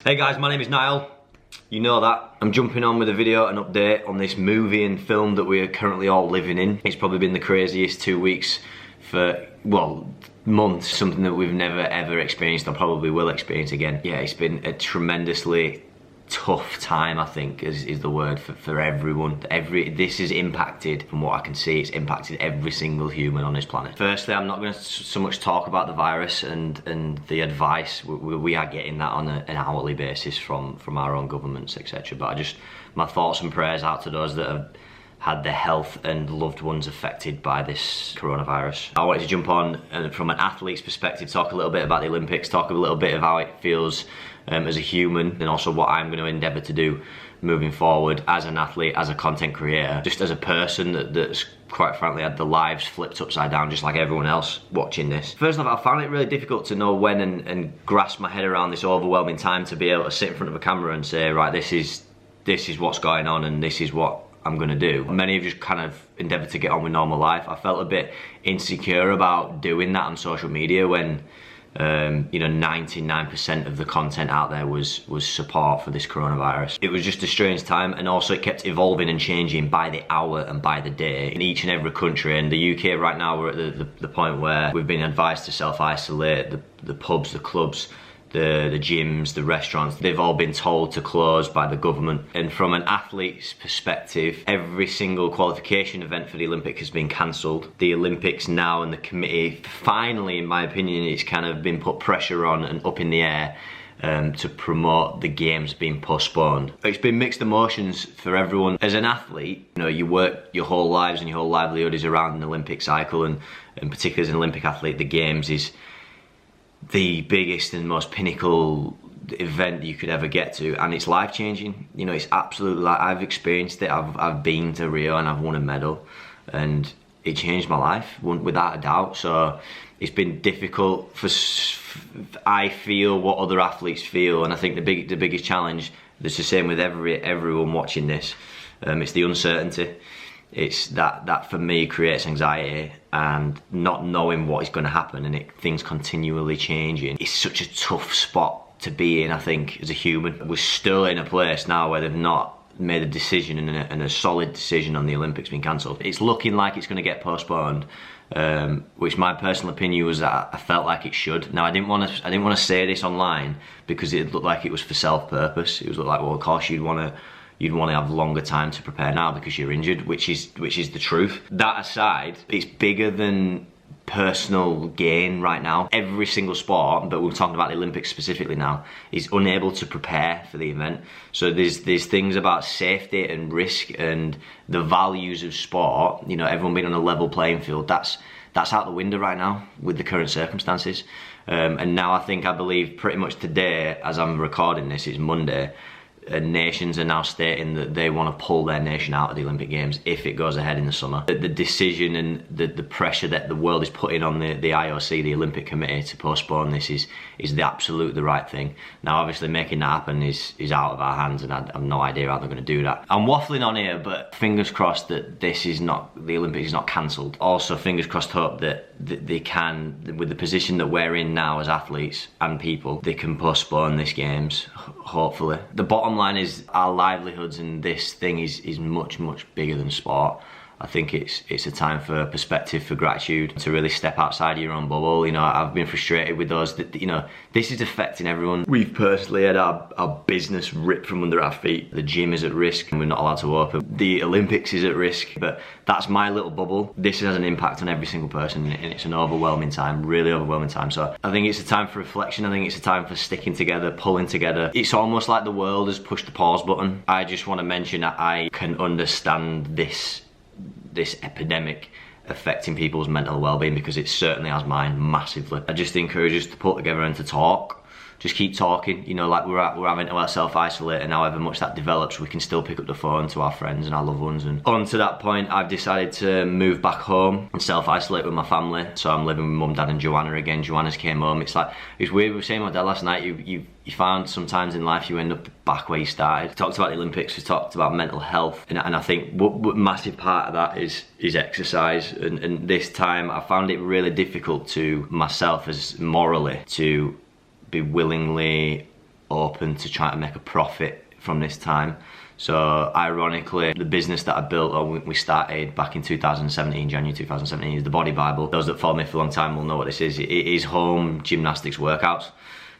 Hey guys, my name is Nile. You know that. I'm jumping on with a video, an update on this movie and film that we are currently all living in. It's probably been the craziest 2 weeks for, well, months. Something that we've never ever experienced or probably will experience again. Yeah, it's been a tremendously tough time, I think, is the word for everyone. This has impacted, from what I can see, it's impacted every single human on this planet. Firstly, I'm not going to so much talk about the virus and the advice. We are getting that on an hourly basis from our own governments, etc. But my thoughts and prayers out to those that have had their health and loved ones affected by this coronavirus. I wanted to jump on and from an athlete's perspective, talk a little bit about the Olympics, talk a little bit of how it feels as a human, and also what I'm going to endeavour to do moving forward as an athlete, as a content creator, just as a person that's quite frankly had the lives flipped upside down just like everyone else watching this. First off, I found it really difficult to know when and grasp my head around this overwhelming time to be able to sit in front of a camera and say, right, this is what's going on and this is what I'm going to do. Many have just kind of endeavoured to get on with normal life. I felt a bit insecure about doing that on social media when you know, 99% of the content out there was support for this coronavirus. It was just a strange time, and also it kept evolving and changing by the hour and by the day in each and every country. And the UK right now, we're at the point where we've been advised to self-isolate. The pubs, the clubs, the gyms, the restaurants, they've all been told to close by the government. And from an athlete's perspective, every single qualification event for the Olympic has been cancelled. The Olympics now and the committee, finally, in my opinion, it's kind of been put pressure on and up in the air to promote the games being postponed. It's been mixed emotions for everyone. As an athlete, you know, you work your whole lives and your whole livelihood is around an Olympic cycle, and particularly as an Olympic athlete, the games is the biggest and most pinnacle event you could ever get to, and it's life-changing. You know, it's absolutely, like, I've experienced it. I've been to Rio and I've won a medal, and it changed my life without a doubt. So it's been difficult I feel what other athletes feel, and I think the biggest challenge that's the same with everyone watching this. It's the uncertainty. It's that for me creates anxiety, and not knowing what is going to happen, and things continually changing. It's such a tough spot to be in, I think, as a human. We're still in a place now where they've not made a decision and a solid decision on the Olympics being cancelled. It's looking like it's going to get postponed, which my personal opinion was that I felt like it should. Now I didn't want to say this online because it looked like it was for self-purpose. It was like, well, of course you'd want to have longer time to prepare now because you're injured, which is the truth. That aside, it's bigger than personal gain right now. Every single sport, but we're talking about the Olympics specifically now, is unable to prepare for the event. So there's things about safety and risk and the values of sport, you know, everyone being on a level playing field, that's out the window right now with the current circumstances. And now I believe pretty much today, as I'm recording this, it's Monday, nations are now stating that they want to pull their nation out of the Olympic Games if it goes ahead in the summer. The decision and the pressure that the world is putting on the IOC, the Olympic Committee, to postpone this is the right thing. Now obviously making that happen is out of our hands, and I have no idea how they're going to do that. I'm waffling on here, but fingers crossed that the Olympics is not cancelled. Also fingers crossed, hope that they can, with the position that we're in now as athletes and people, they can postpone this games, hopefully. The bottom line is our livelihoods, and this thing is much bigger than sport. I think it's a time for perspective, for gratitude, to really step outside your own bubble. You know, I've been frustrated with those that, you know, this is affecting everyone. We've personally had our business ripped from under our feet. The gym is at risk and we're not allowed to open. The Olympics is at risk, but that's my little bubble. This has an impact on every single person, and it's an overwhelming time, really overwhelming time. So I think it's a time for reflection. I think it's a time for sticking together, pulling together. It's almost like the world has pushed the pause button. I just want to mention that I can understand this epidemic affecting people's mental well-being, because it certainly has mine massively. I just encourage us to pull together and to talk. Just keep talking, you know, like we're having to self-isolate, and however much that develops, we can still pick up the phone to our friends and our loved ones. And on to that point, I've decided to move back home and self-isolate with my family. So I'm living with mum, dad and Joanna again. Joanna's came home. It's weird, we were saying with dad last night, you find sometimes in life you end up back where you started. We talked about the Olympics, we talked about mental health, and I think what massive part of that is exercise. And this time I found it really difficult to myself as morally to be willingly open to trying to make a profit from this time. So ironically, the business that I built, or we started back in 2017, January 2017, is the Body Bible. Those that follow me for a long time will know what this is. It is home gymnastics workouts.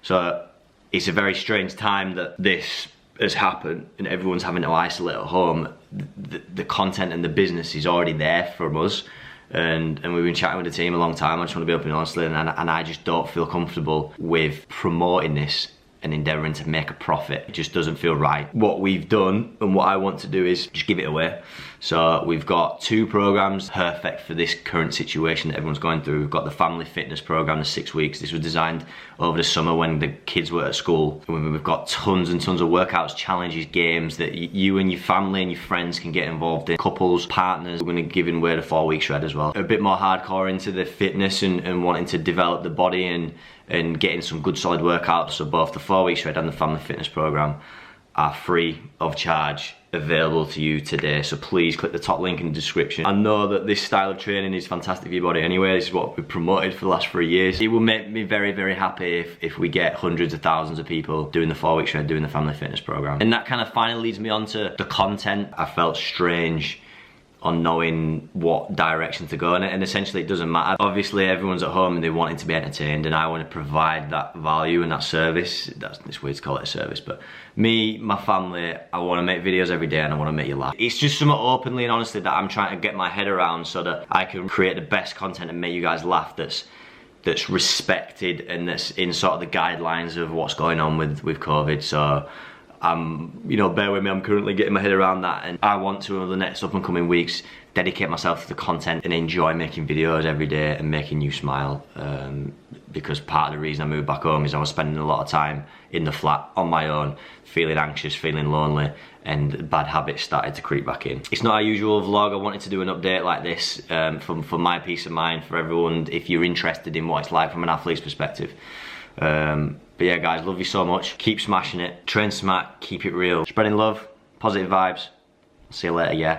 So it's a very strange time that this has happened and everyone's having to isolate at home. The content and the business is already there from us. And we've been chatting with the team a long time. I just want to be open and honest, and I just don't feel comfortable with promoting this and endeavouring to make a profit. It just doesn't feel right. What we've done and what I want to do is just give it away. So we've got 2 programs perfect for this current situation that everyone's going through. We've got the family fitness program, the 6 weeks. This was designed over the summer when the kids were at school. We've got tons and tons of workouts, challenges, games that you and your family and your friends can get involved in. Couples, partners. We're going to give away the 4-week shred as well. A bit more hardcore into the fitness and wanting to develop the body and getting some good solid workouts. So both the 4-week shred and the family fitness program are free of charge, available to you today. So please click the top link in the description. I know that this style of training is fantastic for your body anyway. This is what we've promoted for the last 3 years. It will make me very, very happy if we get hundreds of thousands of people doing the 4-week shred, doing the family fitness program. And that kind of finally leads me on to the content. I felt strange on knowing what direction to go in it, and essentially it doesn't matter. Obviously everyone's at home and they want to be entertained, and I want to provide that value and that service. It's weird to call it a service, but me, my family, I want to make videos every day and I want to make you laugh. It's just something openly and honestly that I'm trying to get my head around so that I can create the best content and make you guys laugh that's respected and that's in sort of the guidelines of what's going on with COVID. So you know, bear with me, I'm currently getting my head around that, and I want to, over the next up and coming weeks, dedicate myself to the content and enjoy making videos every day and making you smile, because part of the reason I moved back home is I was spending a lot of time in the flat on my own, feeling anxious, feeling lonely, and bad habits started to creep back in. It's not our usual vlog. I wanted to do an update like this for my peace of mind, for everyone, if you're interested in what it's like from an athlete's perspective. But yeah guys, love you so much. Keep smashing it. Train smart, keep it real. Spreading love, positive vibes. See you later, yeah.